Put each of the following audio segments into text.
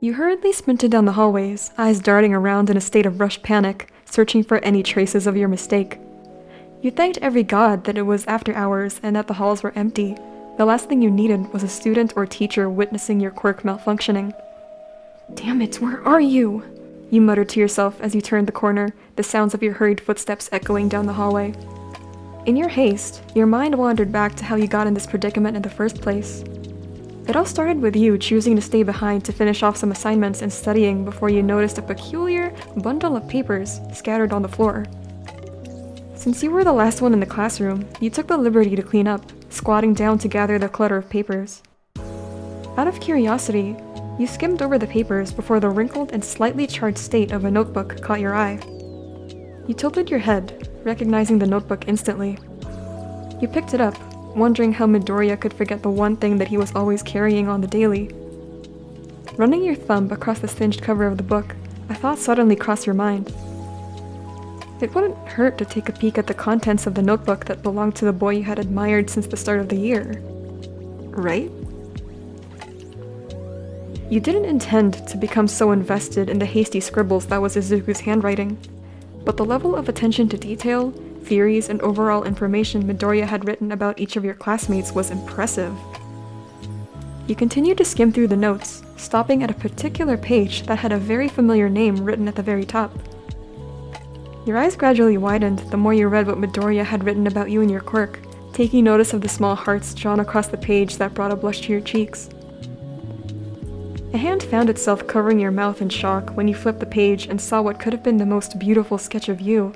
You hurriedly sprinted down the hallways, eyes darting around in a state of rushed panic, searching for any traces of your mistake. You thanked every god that it was after hours and that the halls were empty. The last thing you needed was a student or teacher witnessing your quirk malfunctioning. "Damn it, where are you?" you muttered to yourself as you turned the corner, the sounds of your hurried footsteps echoing down the hallway. In your haste, your mind wandered back to how you got in this predicament in the first place. It all started with you choosing to stay behind to finish off some assignments and studying before you noticed a peculiar bundle of papers scattered on the floor. Since you were the last one in the classroom, you took the liberty to clean up, squatting down to gather the clutter of papers. Out of curiosity, you skimmed over the papers before the wrinkled and slightly charred state of a notebook caught your eye. You tilted your head, recognizing the notebook instantly. You picked it up, wondering how Midoriya could forget the one thing that he was always carrying on the daily. Running your thumb across the singed cover of the book, a thought suddenly crossed your mind. It wouldn't hurt to take a peek at the contents of the notebook that belonged to the boy you had admired since the start of the year. Right? You didn't intend to become so invested in the hasty scribbles that was Izuku's handwriting, but the level of attention to detail, theories, and overall information Midoriya had written about each of your classmates was impressive. You continued to skim through the notes, stopping at a particular page that had a very familiar name written at the very top. Your eyes gradually widened the more you read what Midoriya had written about you and your quirk, taking notice of the small hearts drawn across the page that brought a blush to your cheeks. A hand found itself covering your mouth in shock when you flipped the page and saw what could have been the most beautiful sketch of you.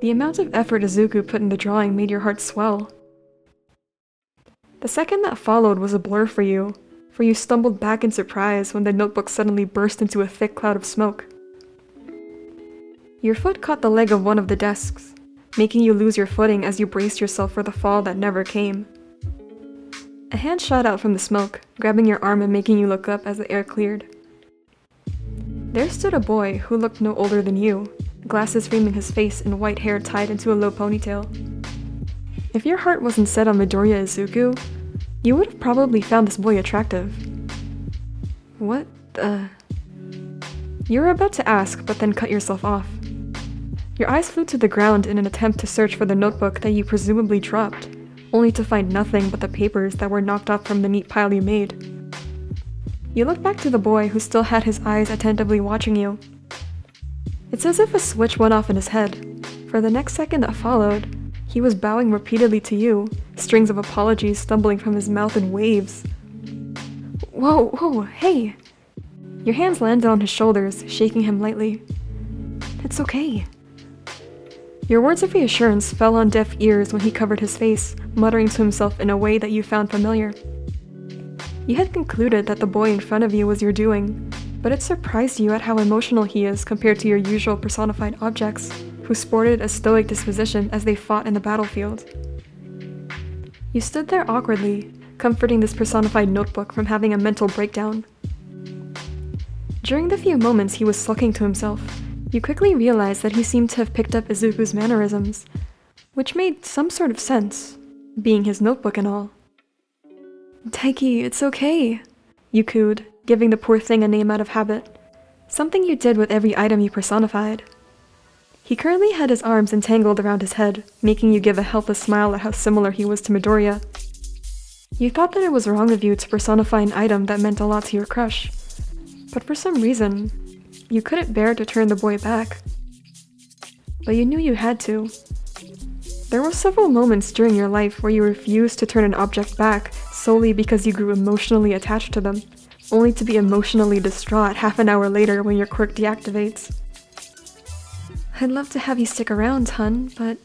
The amount of effort Izuku put in the drawing made your heart swell. The second that followed was a blur for you stumbled back in surprise when the notebook suddenly burst into a thick cloud of smoke. Your foot caught the leg of one of the desks, making you lose your footing as you braced yourself for the fall that never came. A hand shot out from the smoke, grabbing your arm and making you look up as the air cleared. There stood a boy who looked no older than you, glasses framing his face and white hair tied into a low ponytail. If your heart wasn't set on Midoriya Izuku, you would have probably found this boy attractive. What the... You were about to ask, but then cut yourself off. Your eyes flew to the ground in an attempt to search for the notebook that you presumably dropped, only to find nothing but the papers that were knocked off from the neat pile you made. You looked back to the boy who still had his eyes attentively watching you. It's as if a switch went off in his head. For the next second that followed, he was bowing repeatedly to you, strings of apologies stumbling from his mouth in waves. Whoa, hey! Your hands landed on his shoulders, shaking him lightly. It's okay. Your words of reassurance fell on deaf ears when he covered his face, muttering to himself in a way that you found familiar. You had concluded that the boy in front of you was your doing, but it surprised you at how emotional he is compared to your usual personified objects, who sported a stoic disposition as they fought in the battlefield. You stood there awkwardly, comforting this personified notebook from having a mental breakdown. During the few moments he was sulking to himself, you quickly realized that he seemed to have picked up Izuku's mannerisms, which made some sort of sense, being his notebook and all. Daiki, it's okay, you cooed, giving the poor thing a name out of habit, something you did with every item you personified. He currently had his arms entangled around his head, making you give a helpless smile at how similar he was to Midoriya. You thought that it was wrong of you to personify an item that meant a lot to your crush, but for some reason, you couldn't bear to turn the boy back. But you knew you had to. There were several moments during your life where you refused to turn an object back solely because you grew emotionally attached to them, only to be emotionally distraught half an hour later when your quirk deactivates. I'd love to have you stick around, hun, but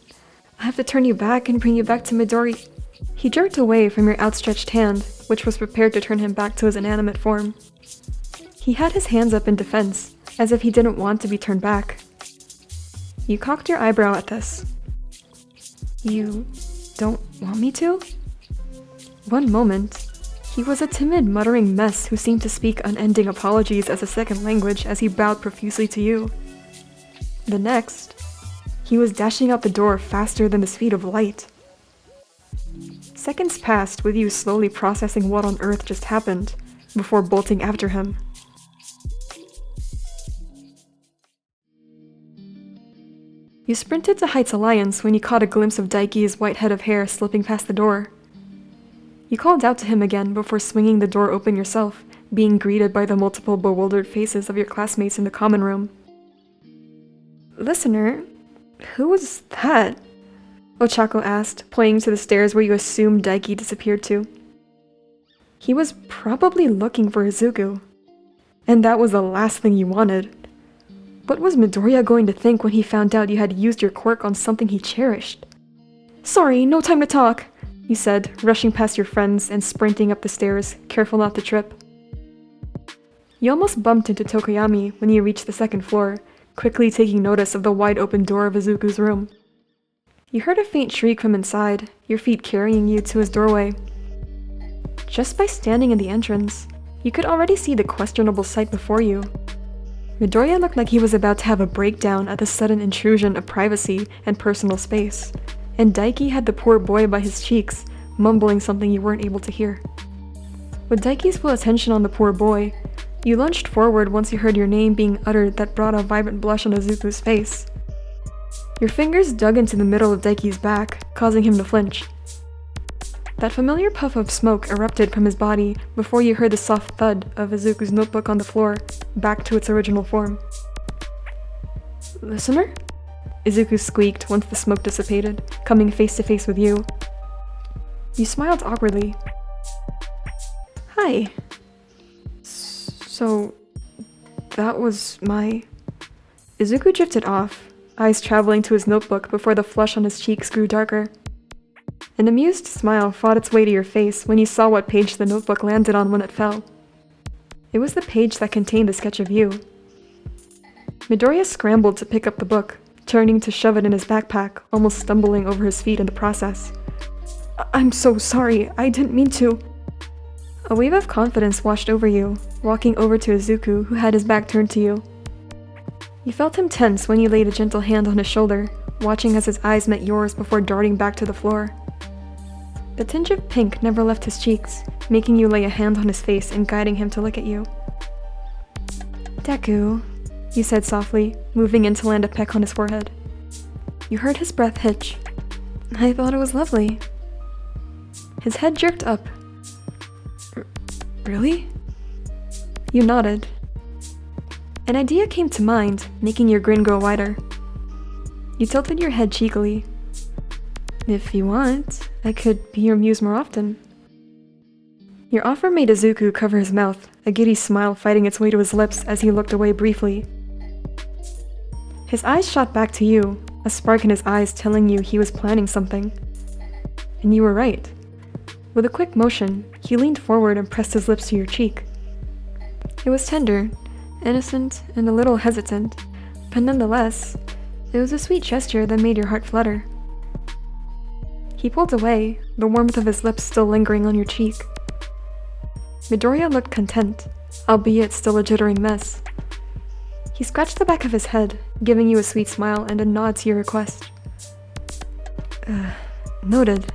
I have to turn you back and bring you back to Midori. He jerked away from your outstretched hand, which was prepared to turn him back to his inanimate form. He had his hands up in defense, as if he didn't want to be turned back. You cocked your eyebrow at this. You don't want me to? One moment, he was a timid, muttering mess who seemed to speak unending apologies as a second language as he bowed profusely to you. The next, he was dashing out the door faster than the speed of light. Seconds passed with you slowly processing what on earth just happened, before bolting after him, You sprinted to Heights Alliance when you caught a glimpse of Daiki's white head of hair slipping past the door. You called out to him again before swinging the door open yourself, being greeted by the multiple bewildered faces of your classmates in the common room. "Listener, who was that?" Ochako asked, pointing to the stairs where you assumed Daiki disappeared to. He was probably looking for Izuku. And that was the last thing you wanted. What was Midoriya going to think when he found out you had used your quirk on something he cherished? "Sorry, no time to talk," you said, rushing past your friends and sprinting up the stairs, careful not to trip. You almost bumped into Tokoyami when you reached the second floor, quickly taking notice of the wide-open door of Izuku's room. You heard a faint shriek from inside, your feet carrying you to his doorway. Just by standing in the entrance, you could already see the questionable sight before you. Midoriya looked like he was about to have a breakdown at the sudden intrusion of privacy and personal space, and Daiki had the poor boy by his cheeks, mumbling something you weren't able to hear. With Daiki's full attention on the poor boy, you lunged forward once you heard your name being uttered that brought a vibrant blush on Izuku's face. Your fingers dug into the middle of Daiki's back, causing him to flinch. That familiar puff of smoke erupted from his body before you heard the soft thud of Izuku's notebook on the floor, back to its original form. "Listener?" Izuku squeaked once the smoke dissipated, coming face to face with you. You smiled awkwardly. "Hi. So, that was my..." Izuku drifted off, eyes traveling to his notebook before the flush on his cheeks grew darker. An amused smile fought its way to your face when you saw what page the notebook landed on when it fell. It was the page that contained the sketch of you. Midoriya scrambled to pick up the book, turning to shove it in his backpack, almost stumbling over his feet in the process. "I'm so sorry, I didn't mean to." A wave of confidence washed over you, walking over to Izuku, who had his back turned to you. You felt him tense when you laid a gentle hand on his shoulder, watching as his eyes met yours before darting back to the floor. The tinge of pink never left his cheeks, making you lay a hand on his face and guiding him to look at you. "Deku," you said softly, moving in to land a peck on his forehead. You heard his breath hitch. "I thought it was lovely." His head jerked up. "Really?" You nodded. An idea came to mind, making your grin go wider. You tilted your head cheekily. "If you want, I could be your muse more often." Your offer made Izuku cover his mouth, a giddy smile fighting its way to his lips as he looked away briefly. His eyes shot back to you, a spark in his eyes telling you he was planning something. And you were right. With a quick motion, he leaned forward and pressed his lips to your cheek. It was tender, innocent, and a little hesitant, but nonetheless, it was a sweet gesture that made your heart flutter. He pulled away, the warmth of his lips still lingering on your cheek. Midoriya looked content, albeit still a jittering mess. He scratched the back of his head, giving you a sweet smile and a nod to your request. Noted.